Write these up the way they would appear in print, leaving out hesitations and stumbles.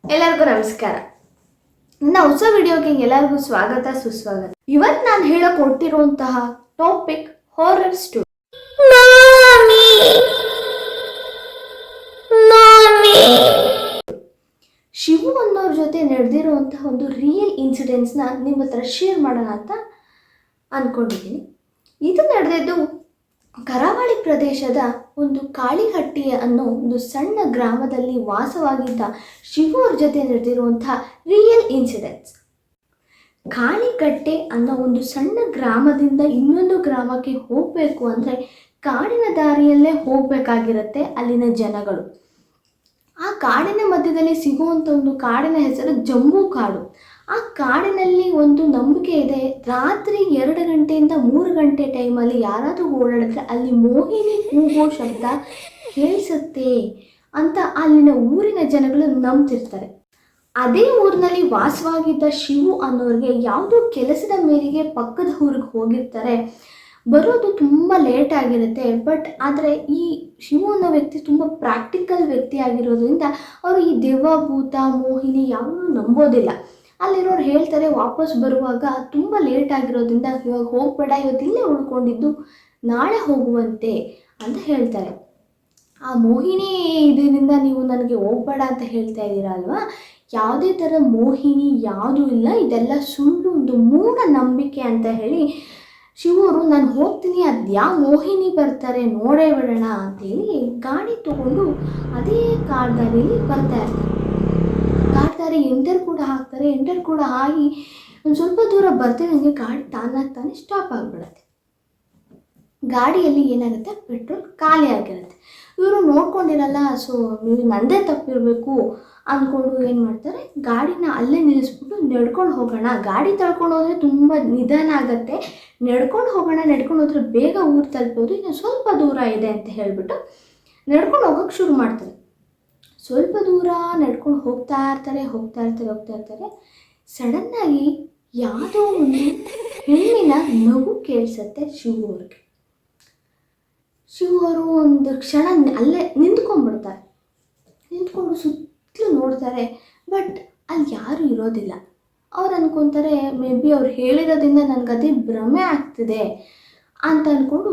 ಎಲ್ಲರಿಗೂ ನಮಸ್ಕಾರ. ನನ್ನ ಹೊಸ ವಿಡಿಯೋಗೆ ಎಲ್ಲರಿಗೂ ಸ್ವಾಗತ ಸುಸ್ವಾಗತ. ಇವತ್ತು ನಾನು ಹೇಳಕ್ ಹೊರಟಿರುವಂತಹ ಟಾಪಿಕ್ ಹಾರರ್ ಸ್ಟೋರಿ. ಶಿವು ಅನ್ನೋರ ಜೊತೆ ನಡೆದಿರುವಂತಹ ಒಂದು ರಿಯಲ್ ಇನ್ಸಿಡೆಂಟ್ಸ್ನ ನಿಮ್ಮ ಹತ್ರ ಶೇರ್ ಮಾಡೋಣ ಅಂತ ಅಂದ್ಕೊಂಡಿದ್ದೀನಿ. ಇದು ನಡೆದಿದ್ದು ಕರಾವಳಿ ಪ್ರದೇಶದ ಒಂದು ಕಾಳಿಹಟ್ಟಿ ಅನ್ನೋ ಒಂದು ಸಣ್ಣ ಗ್ರಾಮದಲ್ಲಿ ವಾಸವಾಗಿದ್ದ ಶಿವು ಅವ್ರ ಜೊತೆ ನಡೆದಿರುವಂತಹ ರಿಯಲ್ ಇನ್ಸಿಡೆಂಟ್ಸ್. ಕಾಳಿಕಟ್ಟೆ ಅನ್ನೋ ಒಂದು ಸಣ್ಣ ಗ್ರಾಮದಿಂದ ಇನ್ನೊಂದು ಗ್ರಾಮಕ್ಕೆ ಹೋಗಬೇಕು ಅಂದರೆ ಕಾಡಿನ ದಾರಿಯಲ್ಲೇ ಹೋಗಬೇಕಾಗಿರುತ್ತೆ ಅಲ್ಲಿನ ಜನಗಳು. ಆ ಕಾಡಿನ ಮಧ್ಯದಲ್ಲಿ ಸಿಗುವಂಥ ಒಂದು ಕಾಡಿನ ಹೆಸರು ಜಂಬೂ ಕಾಡು. ಆ ಕಾಡಿನಲ್ಲಿ ಒಂದು ನಂಬಿಕೆ ಇದೆ, ರಾತ್ರಿ 2 ಗಂಟೆಯಿಂದ 3 ಗಂಟೆ ಟೈಮಲ್ಲಿ ಯಾರಾದರೂ ಓಡಾಡಿದ್ರೆ ಅಲ್ಲಿ ಮೋಹಿನಿ ಕೂಗೋ ಶಬ್ದ ಕೇಳಿಸುತ್ತೆ ಅಂತ ಅಲ್ಲಿನ ಊರಿನ ಜನಗಳು ನಂಬ್ತಿರ್ತಾರೆ. ಅದೇ ಊರಿನಲ್ಲಿ ವಾಸವಾಗಿದ್ದ ಶಿವು ಅನ್ನೋರಿಗೆ ಯಾವುದೋ ಕೆಲಸದ ಮೇರೆಗೆ ಪಕ್ಕದ ಊರಿಗೆ ಹೋಗಿರ್ತಾರೆ. ಬರೋದು ತುಂಬ ಲೇಟ್ ಆಗಿರುತ್ತೆ. ಆದರೆ ಈ ಶಿವು ಅನ್ನೋ ವ್ಯಕ್ತಿ ತುಂಬ ಪ್ರಾಕ್ಟಿಕಲ್ ವ್ಯಕ್ತಿ ಆಗಿರೋದ್ರಿಂದ ಅವರು ಈ ದೆವ್ವ ಭೂತ ಮೋಹಿನಿ ಯಾವುದೂ ನಂಬೋದಿಲ್ಲ. ಅಲ್ಲಿರೋರು ಹೇಳ್ತಾರೆ, ವಾಪಸ್ ಬರುವಾಗ ತುಂಬ ಲೇಟ್ ಆಗಿರೋದ್ರಿಂದ ಇವಾಗ ಹೋಗಬೇಡ, ಇವತ್ತಿಲ್ಲೇ ಉಳ್ಕೊಂಡಿದ್ದು ನಾಳೆ ಹೋಗುವಂತೆ ಅಂತ ಹೇಳ್ತಾರೆ. ಆ ಮೋಹಿನಿ ಇದರಿಂದ ನೀವು ನನಗೆ ಹೋಗಬೇಡ ಅಂತ ಹೇಳ್ತಾ ಇದ್ದೀರಾ ಅಲ್ವಾ? ಯಾವುದೇ ಥರ ಮೋಹಿನಿ ಯಾವುದೂ ಇಲ್ಲ, ಇದೆಲ್ಲ ಸುಳ್ಳು, ಒಂದು ಮೂಢನಂಬಿಕೆ ಅಂತ ಹೇಳಿ ಶಿವರು ನಾನು ಹೋಗ್ತೀನಿ, ಅದು ಯಾವ ಮೋಹಿನಿ ಬರ್ತಾರೆ ನೋಡೇ ಬಿಡೋಣ ಅಂತೇಳಿ ಗಾಡಿ ತಗೊಂಡು ಅದೇ ಕಾರ್ ದಾರಿಯಲ್ಲಿ ಬರ್ತಾ ಇರ್ತಾರೆ. ಕಾರ್ ದಾರಿ ಎಂಟರ್ ಕೂಡ ಆಗಿ ಒಂದು ಸ್ವಲ್ಪ ದೂರ ಬರ್ತಿದ್ದಂಗೆ ಗಾಡಿ ತಾನಾಗ್ತಾನೆ ಸ್ಟಾಪ್ ಆಗಿಬಿಡುತ್ತೆ. ಗಾಡಿಯಲ್ಲಿ ಏನಾಗುತ್ತೆ, ಪೆಟ್ರೋಲ್ ಖಾಲಿ ಆಗಿರುತ್ತೆ. ಇವರು ನೋಡ್ಕೊಂಡಿರಲ್ಲ, ಸೊ ನೀವು ನಂದೇ ತಪ್ಪಿರಬೇಕು ಅಂದ್ಕೊಂಡು ಏನು ಮಾಡ್ತಾರೆ, ಗಾಡಿನ ಅಲ್ಲೇ ನಿಲ್ಲಿಸ್ಬಿಟ್ಟು ನಡ್ಕೊಂಡು ಹೋಗೋಣ, ಗಾಡಿ ತಳ್ಕೊಂಡು ಹೋದರೆ ತುಂಬ ನಿಧಾನ ಆಗುತ್ತೆ, ನಡ್ಕೊಂಡು ಹೋದರೆ ಬೇಗ ಊರು ತಲುಪೋದು, ಇನ್ನು ಸ್ವಲ್ಪ ದೂರ ಇದೆ ಅಂತ ಹೇಳಿಬಿಟ್ಟು ನಡ್ಕೊಂಡು ಹೋಗೋಕ್ಕೆ ಶುರು ಮಾಡ್ತಾರೆ. ಸ್ವಲ್ಪ ದೂರ ನಡ್ಕೊಂಡು ಹೋಗ್ತಾ ಇರ್ತಾರೆ. ಸಡನ್ನಾಗಿ ಯಾವುದೋ ಒಂದು ಹೆಣ್ಣಿನ ನಗು ಕೇಳಿಸುತ್ತೆ ಶಿವು ಅವ್ರಿಗೆ. ಶಿವು ಅವರು ಒಂದು ಕ್ಷಣ ಅಲ್ಲೇ ನಿಂತ್ಕೊಂಡು ಸುತ್ತಲೂ ನೋಡ್ತಾರೆ. ಬಟ್ ಅಲ್ಲಿ ಯಾರೂ ಇರೋದಿಲ್ಲ. ಅವ್ರು ಅಂದ್ಕೊತಾರೆ, ಮೇ ಬಿ ಅವ್ರು ಹೇಳಿರೋದ್ರಿಂದ ನನಗದೇ ಭ್ರಮೆ ಆಗ್ತಿದೆ ಅಂತ ಅಂದ್ಕೊಂಡು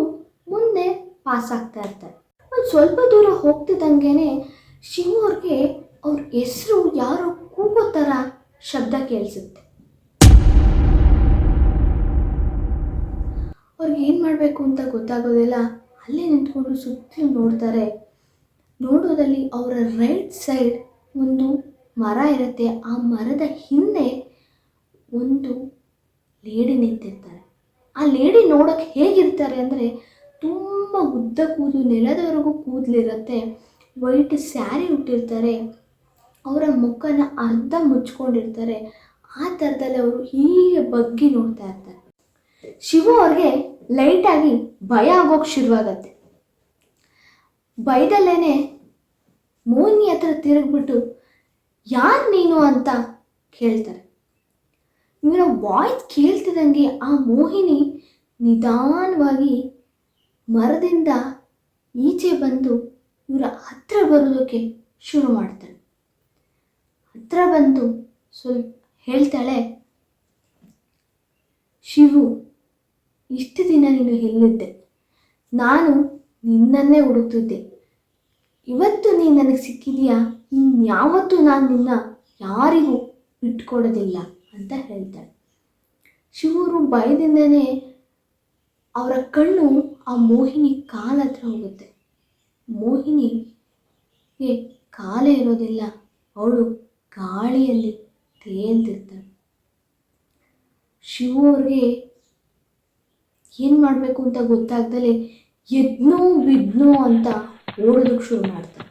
ಮುಂದೆ ಪಾಸ್ ಆಗ್ತಾ ಇರ್ತಾರೆ. ಒಂದು ಸ್ವಲ್ಪ ದೂರ ಹೋಗ್ತಿದ್ದಂಗೆ ಶಿವು ಅವ್ರಿಗೆ ಅವ್ರ ಹೆಸರು ಯಾರೋ ಕೂಗೋ ಥರ ಶಬ್ದ ಕೇಳಿಸುತ್ತೆ. ಅವ್ರಿಗೆ ಏನು ಮಾಡಬೇಕು ಅಂತ ಗೊತ್ತಾಗೋದಿಲ್ಲ. ಅಲ್ಲೇ ನಿಂತ್ಕೊಂಡು ಸುತ್ತಲೂ ನೋಡ್ತಾರೆ. ನೋಡೋದಲ್ಲಿ ಅವರ ರೈಟ್ ಸೈಡ್ ಒಂದು ಮರ ಇರುತ್ತೆ. ಆ ಮರದ ಹಿಂದೆ ಒಂದು ಲೇಡಿ ನಿಂತಿರ್ತಾರೆ. ಆ ಲೇಡಿ ನೋಡೋಕ್ಕೆ ಹೇಗಿರ್ತಾರೆ ಅಂದರೆ ತುಂಬ ಉದ್ದ ಕೂದಲು, ನೆಲದವರೆಗೂ ಕೂದಲಿರುತ್ತೆ, ವೈಟ್ ಸ್ಯಾರಿ ಉಟ್ಟಿರ್ತಾರೆ, ಅವರ ಮುಖನ ಅರ್ಧ ಮುಚ್ಕೊಂಡಿರ್ತಾರೆ. ಆ ಥರದಲ್ಲಿ ಅವರು ಹೀಗೆ ಬಗ್ಗಿ ನೋಡ್ತಾ ಇರ್ತಾರೆ. ಶಿವು ಅವ್ರಿಗೆ ಲೈಟಾಗಿ ಭಯ ಆಗೋಕ್ಕೆ ಶುರುವಾಗತ್ತೆ. ಭಯದಲ್ಲೇ ಮೋಹಿನಿ ಹತ್ರ ತಿರುಗಿಬಿಟ್ಟು ಯಾರು ನೀನು ಅಂತ ಕೇಳ್ತಾರೆ. ಇವರ ವಾಯ್ಸ್ ಕೇಳ್ತಿದ್ದಂಗೆ ಆ ಮೋಹಿನಿ ನಿಧಾನವಾಗಿ ಮರದಿಂದ ಈಚೆ ಬಂದು ಇವರ ಹತ್ರ ಬರೋದಕ್ಕೆ ಶುರು ಮಾಡ್ತಾಳೆ. ಹತ್ರ ಬಂದು ಸ್ವಲ್ಪ ಹೇಳ್ತಾಳೆ, ಶಿವು, ಇಷ್ಟು ದಿನ ನೀನು ಎಲ್ಲಿದ್ದೆ? ನಾನು ನಿನ್ನನ್ನೇ ಹುಡುಕ್ತಿದ್ದೆ. ಇವತ್ತು ನೀನು ನನಗೆ ಸಿಕ್ಕಿದೆಯಾ? ಇನ್ಯಾವತ್ತೂ ನಾನು ನಿನ್ನ ಯಾರಿಗೂ ಬಿಟ್ಕೊಡೋದಿಲ್ಲ ಅಂತ ಹೇಳ್ತಾಳೆ. ಶಿವರು ಭಯದಿಂದನೇ ಅವರ ಕಣ್ಣು ಆ ಮೋಹಿನಿ ಕಾಲ ಹತ್ರ ಹೋಗುತ್ತೆ. ಮೋಹಿನಿಗೆ ಕಾಲೇ ಇರೋದಿಲ್ಲ, ಅವಳು ಗಾಳಿಯಲ್ಲಿ ತೇಲ್ತಿರ್ತಾಳೆ. ಶಿವು ಅವ್ರಿಗೆ ಏನು ಮಾಡಬೇಕು ಅಂತ ಗೊತ್ತಾಗ್ದಲೇ ಬಿದ್ನೋ ಅಂತ ಓಡೋದಕ್ಕೆ ಶುರು ಮಾಡ್ತಾರೆ.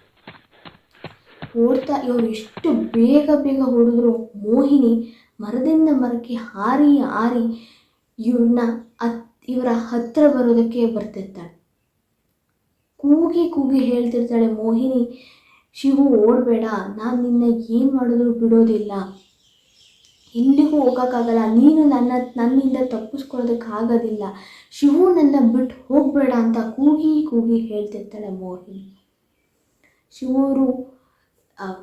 ಇವರು ಎಷ್ಟು ಬೇಗ ಹೊಡೆದ್ರು ಮೋಹಿನಿ ಮರದಿಂದ ಮರಕ್ಕೆ ಹಾರಿ ಇವರ ಹತ್ರ ಬರೋದಕ್ಕೆ ಬರ್ತಿರ್ತಾಳೆ. ಕೂಗಿ ಹೇಳ್ತಿರ್ತಾಳೆ ಮೋಹಿನಿ, ಶಿವು ಓಡಬೇಡ, ನಾನು ನಿನ್ನ ಏನು ಮಾಡಿದ್ರು ಬಿಡೋದಿಲ್ಲ, ಎಲ್ಲಿಗೂ ಹೋಗೋಕ್ಕಾಗಲ್ಲ, ನೀನು ನನ್ನಿಂದ ತಪ್ಪಿಸ್ಕೊಳ್ಳೋದಕ್ಕಾಗೋದಿಲ್ಲ, ಶಿವು ನನ್ನ ಬಿಟ್ಟು ಹೋಗಬೇಡ ಅಂತ ಕೂಗಿ ಹೇಳ್ತಿರ್ತಾಳೆ ಮೋಹಿನಿ. ಶಿವರು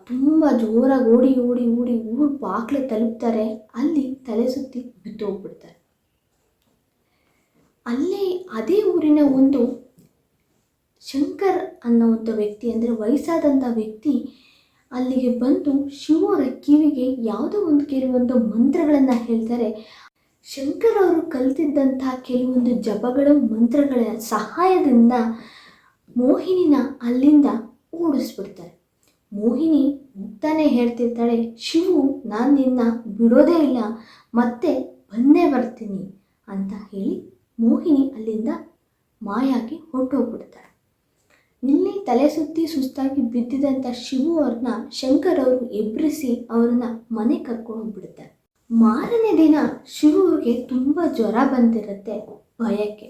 ತುಂಬ ಜೋರಾಗಿ ಓಡಿ ಓಡಿ ಓಡಿ ಊರು ಬಾಗಿಲು ತಲುಪ್ತಾರೆ. ಅಲ್ಲಿ ತಲೆ ಸುತ್ತಿ ಬಿದ್ದೋಗ್ಬಿಡ್ತಾರೆ. ಅಲ್ಲೇ ಅದೇ ಊರಿನ ಒಂದು ಶಂಕರ್ ಅನ್ನೋವಂಥ ವ್ಯಕ್ತಿ, ಅಂದರೆ ವಯಸ್ಸಾದಂಥ ವ್ಯಕ್ತಿ ಅಲ್ಲಿಗೆ ಬಂದು ಶಿವರ ಕಿವಿಗೆ ಯಾವುದೋ ಒಂದು ಕೆಲವೊಂದು ಮಂತ್ರಗಳನ್ನು ಹೇಳ್ತಾರೆ. ಶಂಕರ್ ಅವರು ಕಲಿತಿದ್ದಂತಹ ಕೆಲವೊಂದು ಜಪಗಳ ಮಂತ್ರಗಳ ಸಹಾಯದಿಂದ ಮೋಹಿನಿನ ಅಲ್ಲಿಂದ ಓಡಿಸ್ಬಿಡ್ತಾರೆ. ಮೋಹಿನಿ ಹೋಗ್ತಾನೆ ಹೇಳ್ತಿರ್ತಾಳೆ, ಶಿವು ನಾನು ನಿನ್ನ ಬಿಡೋದೇ ಇಲ್ಲ, ಮತ್ತೆ ಬಂದೇ ಬರ್ತೀನಿ ಅಂತ ಹೇಳಿ ಮೋಹಿನಿ ಅಲ್ಲಿಂದ ಮಾಯಾಗಿ ಹೊರಟೋಗ್ಬಿಡ್ತಾರೆ. ಇಲ್ಲಿ ತಲೆ ಸುತ್ತಿ ಸುಸ್ತಾಗಿ ಬಿದ್ದಿದ್ದಂಥ ಶಿವು ಅವ್ರನ್ನ ಶಂಕರ್ ಅವರು ಎಬ್ಬರಿಸಿ ಅವ್ರನ್ನ ಮನೆ ಕರ್ಕೊಂಡು ಹೋಗ್ಬಿಡ್ತಾರೆ. ಮಾರನೇ ದಿನ ಶಿವರಿಗೆ ತುಂಬ ಜ್ವರ ಬಂದಿರುತ್ತೆ ಭಯಕ್ಕೆ.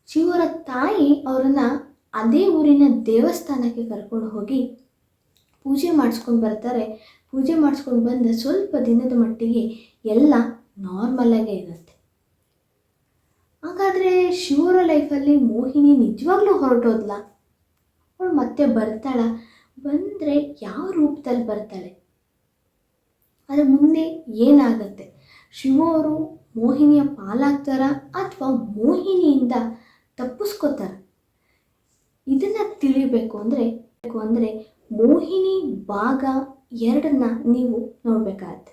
ಶಿವರ ತಾಯಿ ಅವರನ್ನು ಅದೇ ಊರಿನ ದೇವಸ್ಥಾನಕ್ಕೆ ಕರ್ಕೊಂಡು ಹೋಗಿ ಪೂಜೆ ಮಾಡಿಸ್ಕೊಂಡು ಬರ್ತಾರೆ. ಪೂಜೆ ಮಾಡಿಸ್ಕೊಂಡು ಬಂದ ಸ್ವಲ್ಪ ದಿನದ ಮಟ್ಟಿಗೆ ಎಲ್ಲ ನಾರ್ಮಲಾಗೇ ಇರುತ್ತೆ. ಹಾಗಾದರೆ ಶಿವರ ಲೈಫಲ್ಲಿ ಮೋಹಿನಿ ನಿಜವಾಗ್ಲೂ ಹೊರಟೋದ್ಲ? ಅವಳು ಮತ್ತೆ ಬರ್ತಾಳ? ಬಂದರೆ ಯಾವ ರೂಪದಲ್ಲಿ ಬರ್ತಾಳೆ? ಅದರ ಮುಂದೆ ಏನಾಗುತ್ತೆ? ಶಿವ ಅವರು ಮೋಹಿನಿಯ ಪಾಲಾಗ್ತಾರ ಅಥವಾ ಮೋಹಿನಿಯಿಂದ ತಪ್ಪಿಸ್ಕೋತಾರ? ಇದನ್ನು ತಿಳಿಬೇಕು ಅಂದರೆ ಮೋಹಿನಿ ಭಾಗ 2 ನೀವು ನೋಡಬೇಕಾಗತ್ತೆ.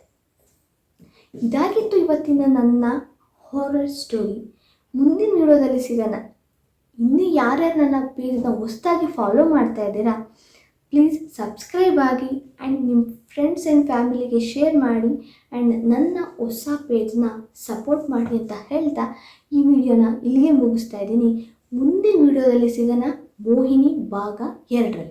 ಇದಾಗಿತ್ತು ಇವತ್ತಿನ ನನ್ನ ಹಾರರ್ ಸ್ಟೋರಿ. ಮುಂದಿನ ವಿಡಿಯೋದಲ್ಲಿ ಸಿಗೋಣ. ಇನ್ನೂ ಯಾರ್ಯಾರು ನನ್ನ ಪೇಜ್ನ ಹೊಸದಾಗಿ ಫಾಲೋ ಮಾಡ್ತಾ ಇದ್ದೀರಾ, ಪ್ಲೀಸ್ ಸಬ್ಸ್ಕ್ರೈಬ್ ಆಗಿ ಆ್ಯಂಡ್ ನಿಮ್ಮ ಫ್ರೆಂಡ್ಸ್ ಆ್ಯಂಡ್ ಫ್ಯಾಮಿಲಿಗೆ ಶೇರ್ ಮಾಡಿ ಆ್ಯಂಡ್ ನನ್ನ ಹೊಸ ಪೇಜ್ನ ಸಪೋರ್ಟ್ ಮಾಡಿ ಅಂತ ಹೇಳ್ತಾ ಈ ವಿಡಿಯೋನ ಇಲ್ಲಿಗೆ ಮುಗಿಸ್ತಾ ಇದ್ದೀನಿ. ಮುಂದಿನ ವಿಡಿಯೋದಲ್ಲಿ ಸಿಗೋಣ, ಮೋಹಿನಿ ಭಾಗ 2.